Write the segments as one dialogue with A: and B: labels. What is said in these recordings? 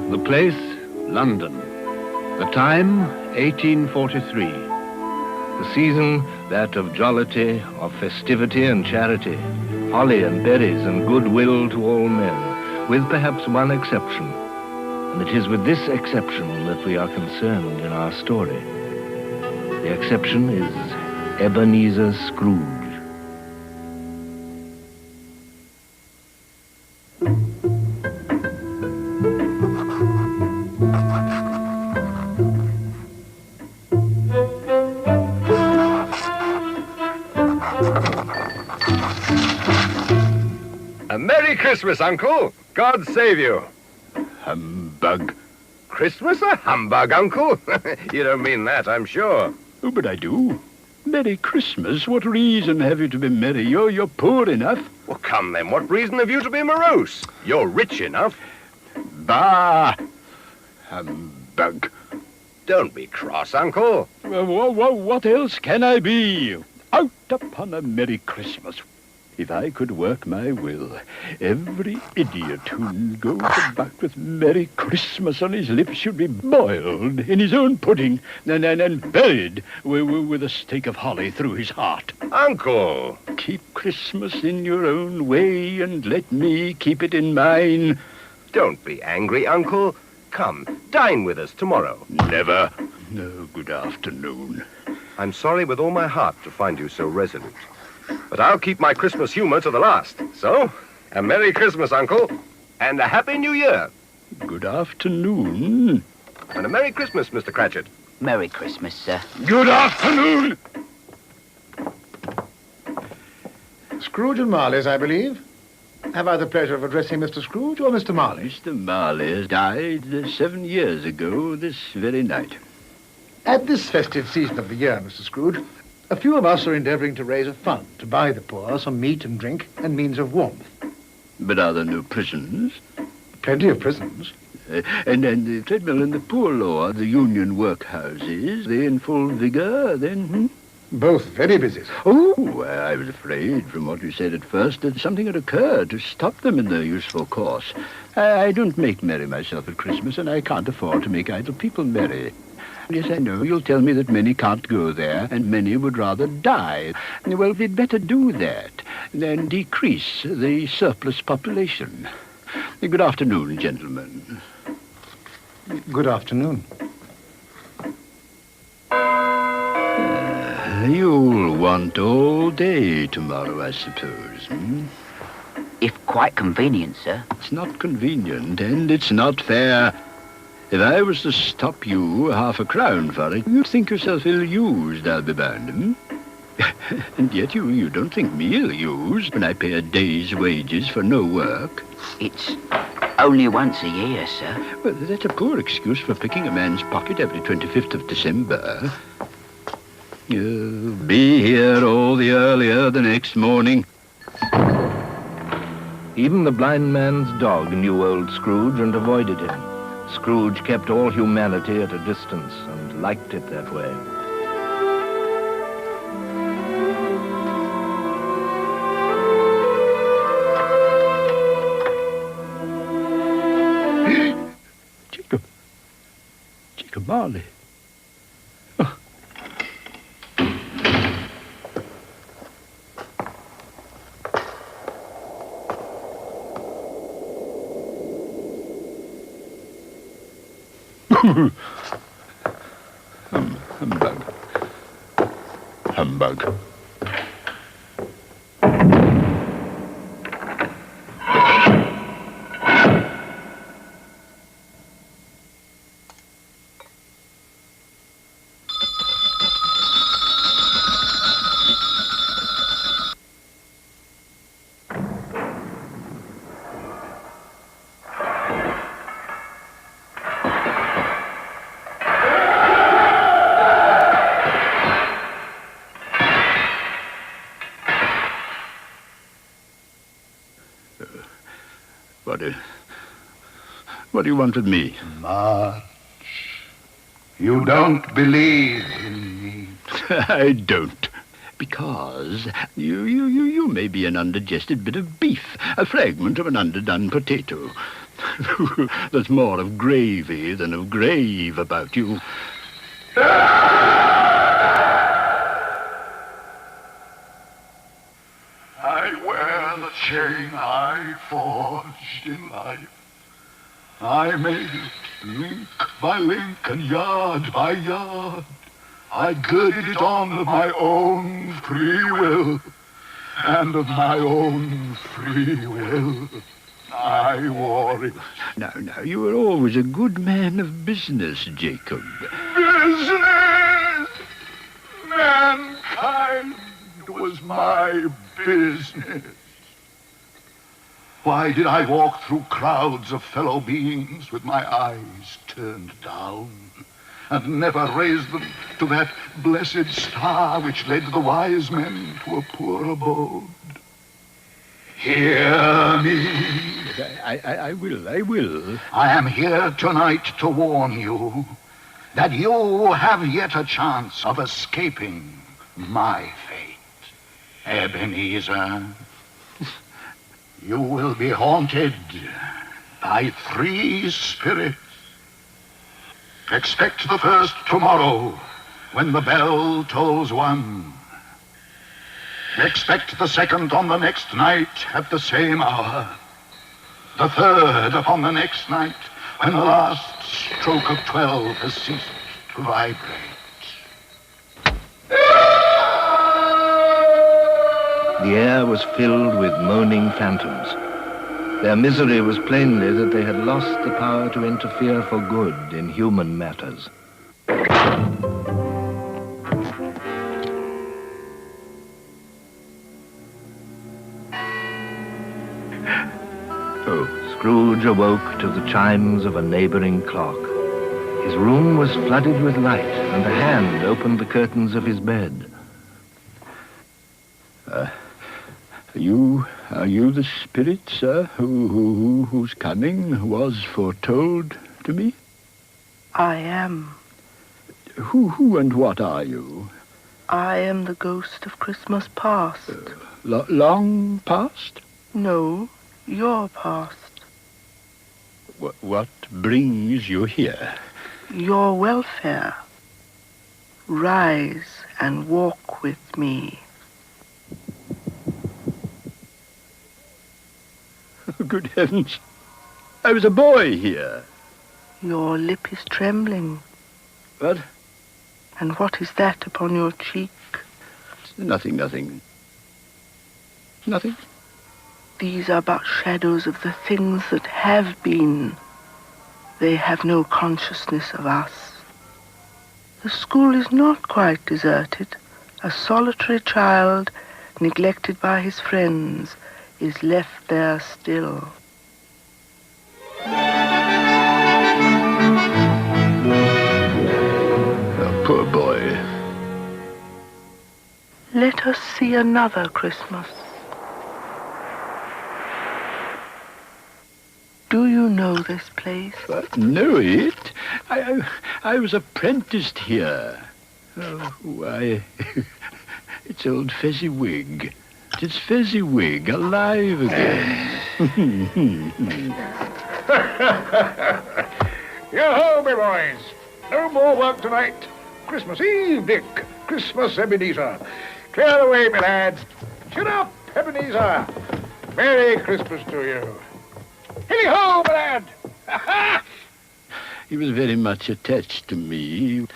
A: The place, London. The time, 1843. The season, that of jollity, of festivity and charity, holly and berries and goodwill to all men, with perhaps one exception. And it is with this exception that we are concerned in our story. The exception is Ebenezer Scrooge.
B: A Merry Christmas, Uncle. God save you.
C: Humbug.
B: Christmas a humbug, Uncle? You don't mean that, I'm sure.
C: Oh, but I do. Merry Christmas? What reason have you to be merry? You're poor enough.
B: Well, come then, what reason have you to be morose? You're rich enough.
C: Bah! Humbug.
B: Don't be cross, Uncle.
C: What else can I be? Out upon a Merry Christmas. If I could work my will, every idiot who goes about with Merry Christmas on his lips should be boiled in his own pudding and buried with a stake of holly through his heart.
B: Uncle!
C: Keep Christmas in your own way and let me keep it in mine.
B: Don't be angry, Uncle. Come, dine with us tomorrow.
C: Never. No, good afternoon.
B: I'm sorry with all my heart to find you so resolute. But I'll keep my Christmas humor to the last. So, a Merry Christmas, Uncle, and a Happy New Year.
C: Good afternoon.
B: And a Merry Christmas, Mr. Cratchit.
D: Merry Christmas, sir.
C: Good afternoon.
E: Scrooge and Marley's, I believe. Have I the pleasure of addressing Mr. Scrooge or Mr. Marley?
C: Mr. Marley died 7 years ago this very night.
E: At this festive season of the year, Mr. Scrooge, a few of us are endeavouring to raise a fund to buy the poor some meat and drink and means of warmth.
C: But are there no prisons?
E: Plenty of prisons.
C: And the treadmill and the poor law, the union workhouses, they in full vigour then?
E: Both very busy, sir.
C: Oh, I was afraid from what you said at first that something had occurred to stop them in their useful course. I don't make merry myself at Christmas, and I can't afford to make idle people merry. Yes, I know. You'll tell me that many can't go there, and many would rather die. Well, we'd better do that than decrease the surplus population. Good afternoon, gentlemen.
E: Good afternoon.
C: You'll want all day tomorrow, I suppose, hmm?
D: If quite convenient, sir.
C: It's not convenient, and it's not fair. If I was to stop you 1/2 crown for it, you'd think yourself ill-used, I'll be bound, hmm? And yet you don't think me ill-used when I pay a day's wages for no work.
D: It's only once a year, sir.
C: Well, that's a poor excuse for picking a man's pocket every 25th of December. You'll be here all the earlier the next morning.
A: Even the blind man's dog knew old Scrooge and avoided him. Scrooge kept all humanity at a distance and liked it that way.
C: Jacob Marley. Humbug. humbug. What do you want with me?
F: March, you don't believe in me.
C: I don't. Because you may be an undigested bit of beef, a fragment of an underdone potato. There's more of gravy than of grave about you.
F: I wear the chain I forged in life. I made it link by link and yard by yard. I girded it on of my own free will, and of my own free will I wore it.
C: Now, you were always a good man of business, Jacob.
F: Business! Mankind was my business. Why did I walk through crowds of fellow beings with my eyes turned down, and never raise them to that blessed star which led the wise men to a poor abode? Hear me.
C: I will.
F: I am here tonight to warn you that you have yet a chance of escaping my fate. Ebenezer, you will be haunted by 3 spirits. Expect the first tomorrow when the bell tolls 1. Expect the second on the next night at the same hour. The third upon the next night when the last stroke of 12 has ceased to vibrate.
A: The air was filled with moaning phantoms. Their misery was plainly that they had lost the power to interfere for good in human matters. Scrooge awoke to the chimes of a neighboring clock. His room was flooded with light, and a hand opened the curtains of his bed.
C: Are you the spirit, sir, whose coming was foretold to me?
G: I am.
C: Who and what are you?
G: I am the ghost of Christmas past.
C: Long past?
G: No, your past.
C: What brings you here?
G: Your welfare. Rise and walk with me.
C: Good heavens. I was a boy here.
G: Your lip is trembling.
C: What?
G: And what is that upon your cheek?
C: Nothing. Nothing?
G: These are but shadows of the things that have been. They have no consciousness of us. The school is not quite deserted. A solitary child, neglected by his friends, is left there still.
C: A poor boy.
G: Let us see another Christmas. Do you know this place?
C: Know it? I was apprenticed here. Oh, why, it's old Fezziwig. It's Fezziwig, alive again.
E: Yo-ho, my boys. No more work tonight. Christmas Eve, Dick. Christmas, Ebenezer. Clear the way, my lads. Shut up, Ebenezer. Merry Christmas to you. Hilly-ho, my lad.
C: He was very much attached to me.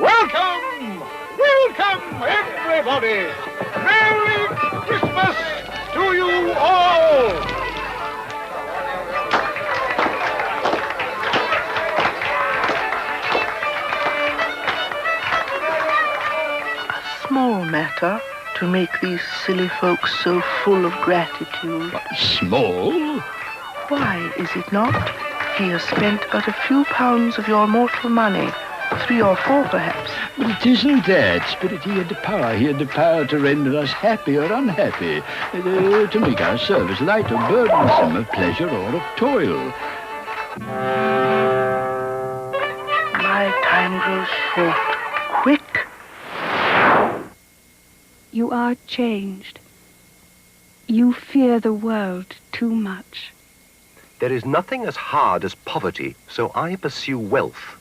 E: Welcome! Welcome, everybody! Merry Christmas to you all!
G: Small matter to make these silly folks so full of gratitude.
C: Small?
G: Why is it not? He has spent but a few pounds of your mortal money, 3 or 4 perhaps.
C: But it isn't that, Spirit. He had the power. He had the power to render us happy or unhappy, to make our service light or burdensome, of pleasure or of toil.
G: My time grows short. Quick.
H: You are changed. You fear the world too much.
B: There is nothing as hard as poverty, so I pursue wealth.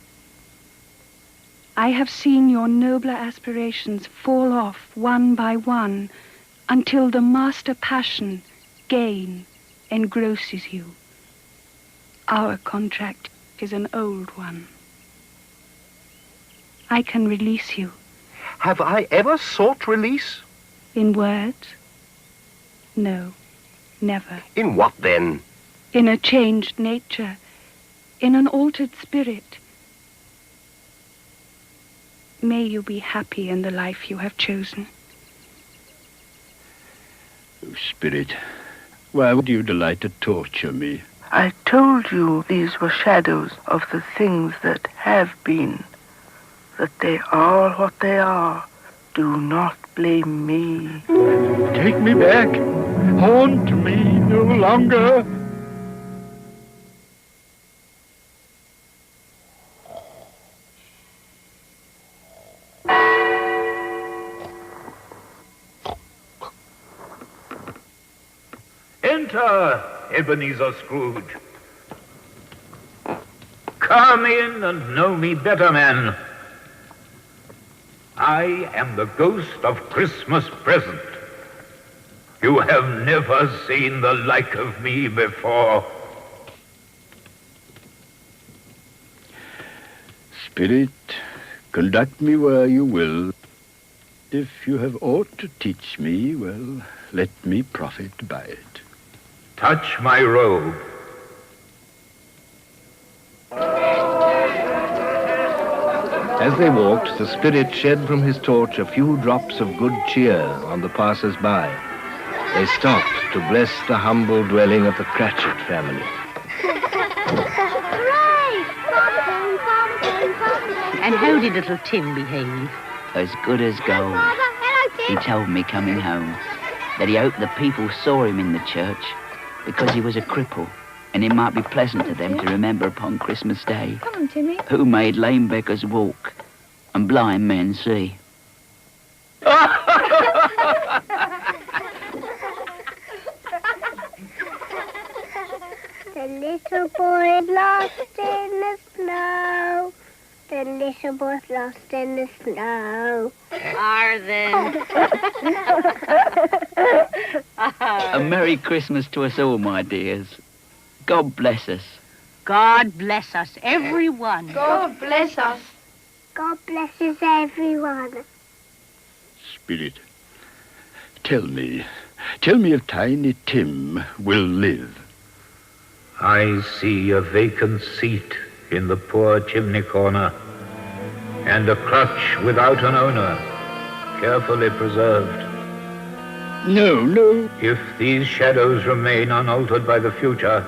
H: I have seen your nobler aspirations fall off one by one until the master passion, gain, engrosses you. Our contract is an old one. I can release you.
B: Have I ever sought release?
H: In words? No, never.
B: In what, then?
H: In a changed nature, in an altered spirit. May you be happy in the life you have chosen.
C: Oh, Spirit, why would you delight to torture me?
G: I told you these were shadows of the things that have been, that they are what they are. Do not blame me.
C: Take me back. Haunt me no longer.
I: Enter, Ebenezer Scrooge. Come in and know me better, man. I am the ghost of Christmas present. You have never seen the like of me before.
C: Spirit, conduct me where you will. If you have aught to teach me, well, let me profit by it.
I: Touch my robe.
A: As they walked, the Spirit shed from his torch a few drops of good cheer on the passers-by. They stopped to bless the humble dwelling of the Cratchit family.
J: And how did little Tim behave?
D: As good as gold. He told me coming home that he hoped the people saw him in the church because he was a cripple, and it might be pleasant to them to remember upon Christmas Day
J: Come on, Timmy.
D: who made lame beggars walk and blind men see.
K: The little boy is lost in the snow. The little boy's lost in the snow.
J: Are then.
D: A Merry Christmas to us all, my dears. God bless us.
J: God bless us, everyone.
K: God bless us. God blesses everyone.
C: Spirit, tell me if Tiny Tim will live.
I: I see a vacant seat in the poor chimney corner, and a crutch without an owner, carefully preserved.
C: No.
I: If these shadows remain unaltered by the future,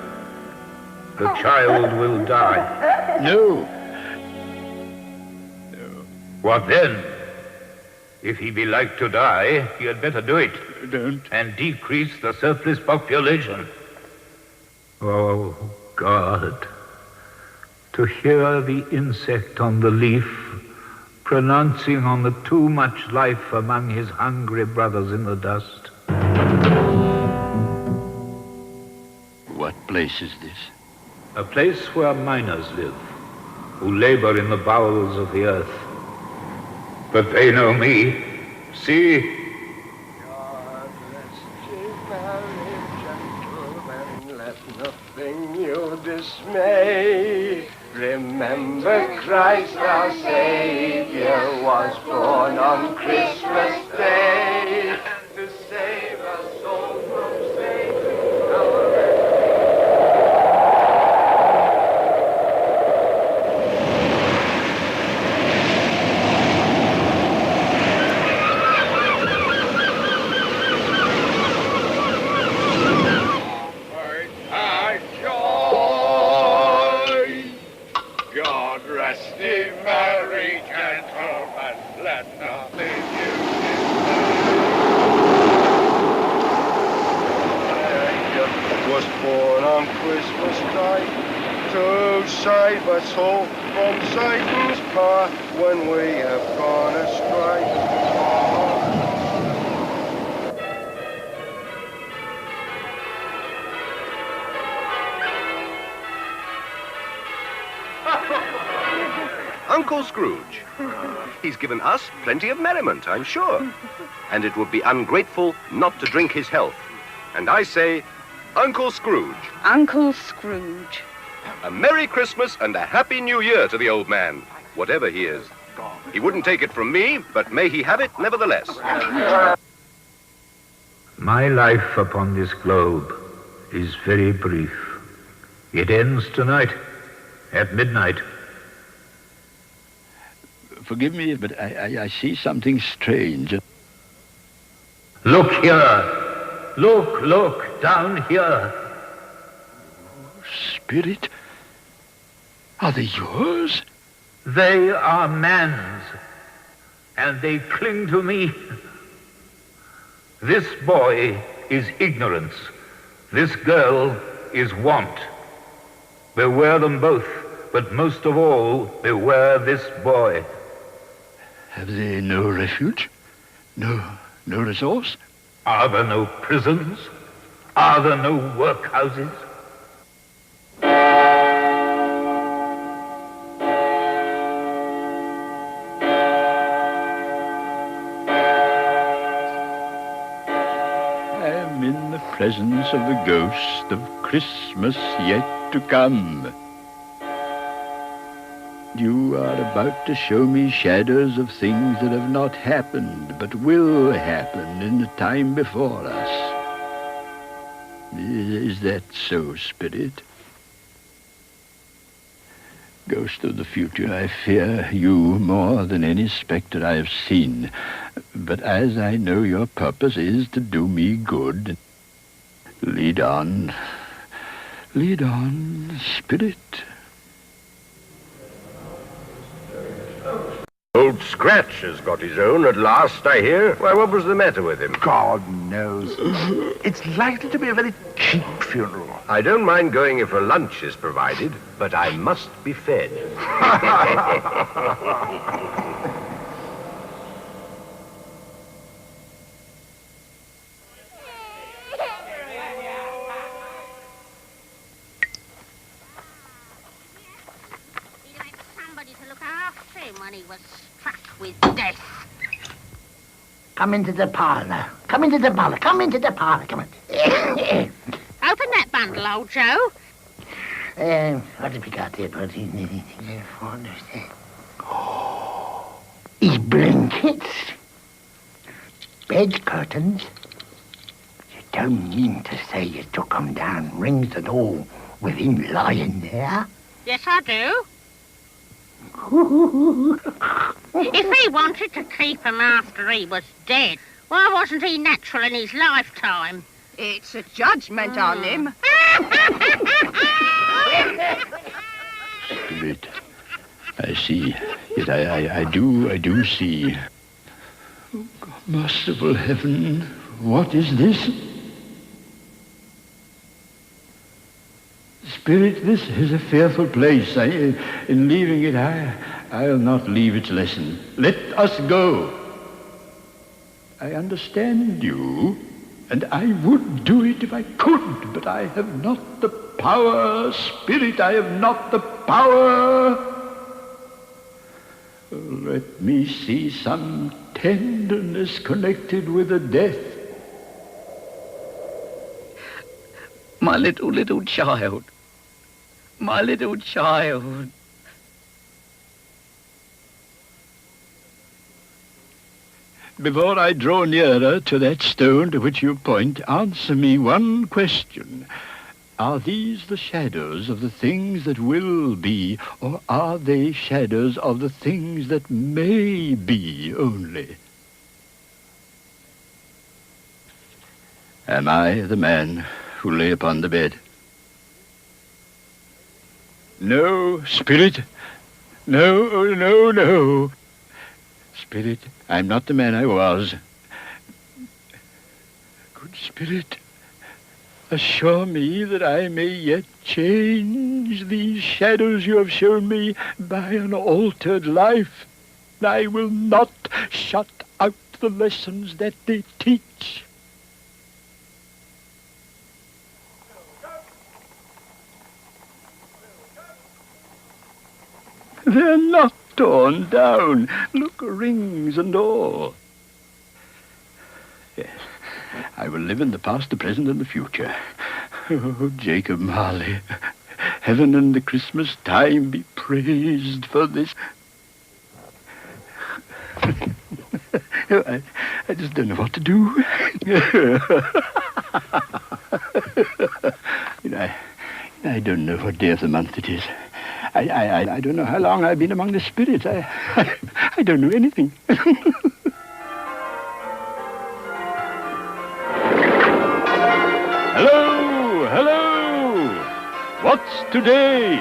I: the child will die.
C: No.
I: What then? If he be like to die, he had better do it.
C: Don't.
I: And decrease the surplus population. Oh, God. To hear the insect on the leaf pronouncing on the too much life among his hungry brothers in the dust.
C: What place is this?
I: A place where miners live, who labor in the bowels of the earth. But they know me. See?
L: God rest ye merry gentlemen, let nothing you dismay. Remember Christ our Savior was born on Christmas Day to save us all from Satan, our
B: save us all from Satan's path when we have gone astray. Uncle Scrooge. He's given us plenty of merriment, I'm sure. And it would be ungrateful not to drink his health. And I say, Uncle Scrooge.
J: Uncle Scrooge.
B: A Merry Christmas and a Happy New Year to the old man, whatever he is. He wouldn't take it from me, but may he have it nevertheless.
I: My life upon this globe is very brief. It ends tonight, at midnight.
C: Forgive me, but I see something strange.
I: Look here. Look, down here.
C: Spirit? Are they yours?
I: They are man's, and they cling to me. This boy is ignorance. This girl is want. Beware them both, but most of all, beware this boy.
C: Have they no refuge? No resource?
I: Are there no prisons? Are there no workhouses?
C: Presence of the ghost of Christmas yet to come. You are about to show me shadows of things that have not happened, but will happen in the time before us. Is that so, Spirit? Ghost of the future, I fear you more than any spectre I have seen. But as I know your purpose is to do me good, lead on, Spirit.
B: Old Scratch has got his own at last, I hear. Why, what was the matter with him?
E: God knows. It's likely to be a very cheap funeral.
B: I don't mind going if a lunch is provided, but I must be fed.
J: When he was struck with death.
M: Come into the parlour. Come into the parlour. Come into the parlour. Come on.
J: Open that bundle, old Joe.
M: What have we got here, buddy? His blankets. Bed curtains. You don't mean to say you took 'em down, rings and all, with him lying there?
J: Yes, I do. If he wanted to keep him after he was dead, why wasn't he natural in his lifetime?
N: It's a judgment on him.
C: Spirit, I see. Yet I do see. Oh, God, merciful heaven, what is this? Spirit, this is a fearful place. In leaving it, I'll not leave its lesson. Let us go. I understand you, and I would do it if I could, but I have not the power. Spirit, I have not the power. Let me see some tenderness connected with the death.
D: My little child. My little child.
C: Before I draw nearer to that stone to which you point, answer me one question. Are these the shadows of the things that will be, or are they shadows of the things that may be only? Am I the man who lay upon the bed? No, spirit. No, no, no. Spirit, I'm not the man I was. Good Spirit, assure me that I may yet change these shadows you have shown me by an altered life. I will not shut out the lessons that they teach. They're not torn down. Look, rings and all. Yes, I will live in the past, the present, and the future. Oh, Jacob Marley, heaven and the Christmas time be praised for this. I just don't know what to do. I don't know what day of the month it is. I don't know how long I've been among the spirits. I don't know anything. Hello, hello. What's today?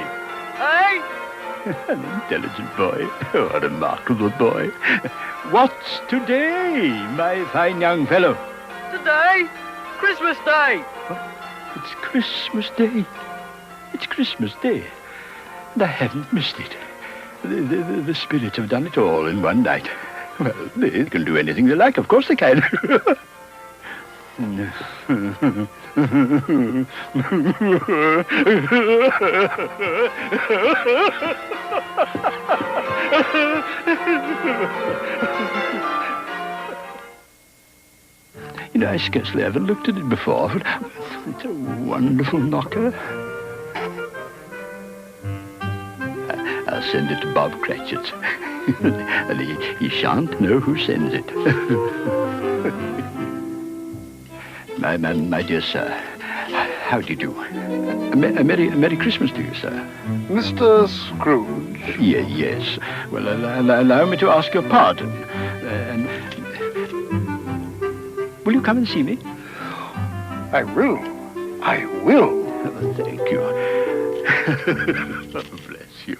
N: Hey?
C: An intelligent boy. Oh, a remarkable boy. What's today, my fine young fellow?
N: Today? Christmas Day.
C: It's Christmas Day. It's Christmas Day. And I haven't missed it. The spirits have done it all in one night. Well, they can do anything they like. Of course they can. I scarcely ever looked at it before, but it's a wonderful knocker. I'll send it to Bob Cratchit. And he shan't know who sends it. my dear sir, how do you do? A Merry Christmas to you, sir.
E: Mr. Scrooge?
C: Yes. Well, allow me to ask your pardon. Will you come and see me?
E: I will. I will.
C: Oh, thank you. Oh, bless you.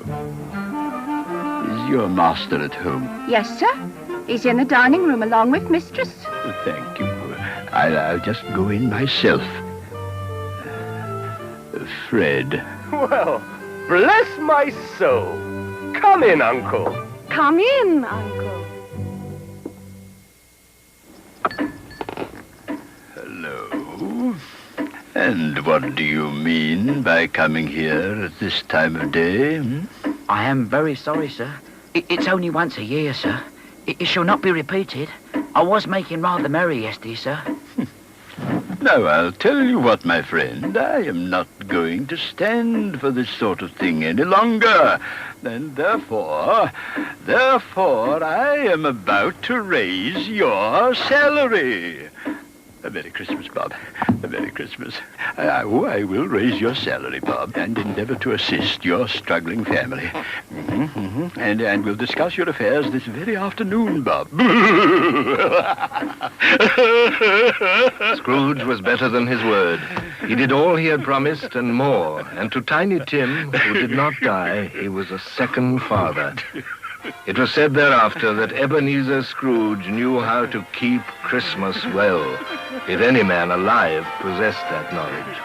C: Is your master at home?
N: Yes, sir. He's in the dining room along with Mistress.
C: Thank you. I'll just go in myself. Fred.
B: Well, bless my soul. Come in, Uncle.
H: Come in, Uncle.
C: Hello. And what do you mean by coming here at this time of day?
D: I am very sorry, sir. It's only once a year, sir. It shall not be repeated. I was making rather merry yesterday, sir.
C: Now, I'll tell you what, my friend. I am not going to stand for this sort of thing any longer. And therefore, I am about to raise your salary. A Merry Christmas, Bob. A Merry Christmas. I will raise your salary, Bob, and endeavor to assist your struggling family. And we'll discuss your affairs this very afternoon, Bob.
A: Scrooge was better than his word. He did all he had promised and more. And to Tiny Tim, who did not die, he was a second father. It was said thereafter that Ebenezer Scrooge knew how to keep Christmas well, if any man alive possessed that knowledge.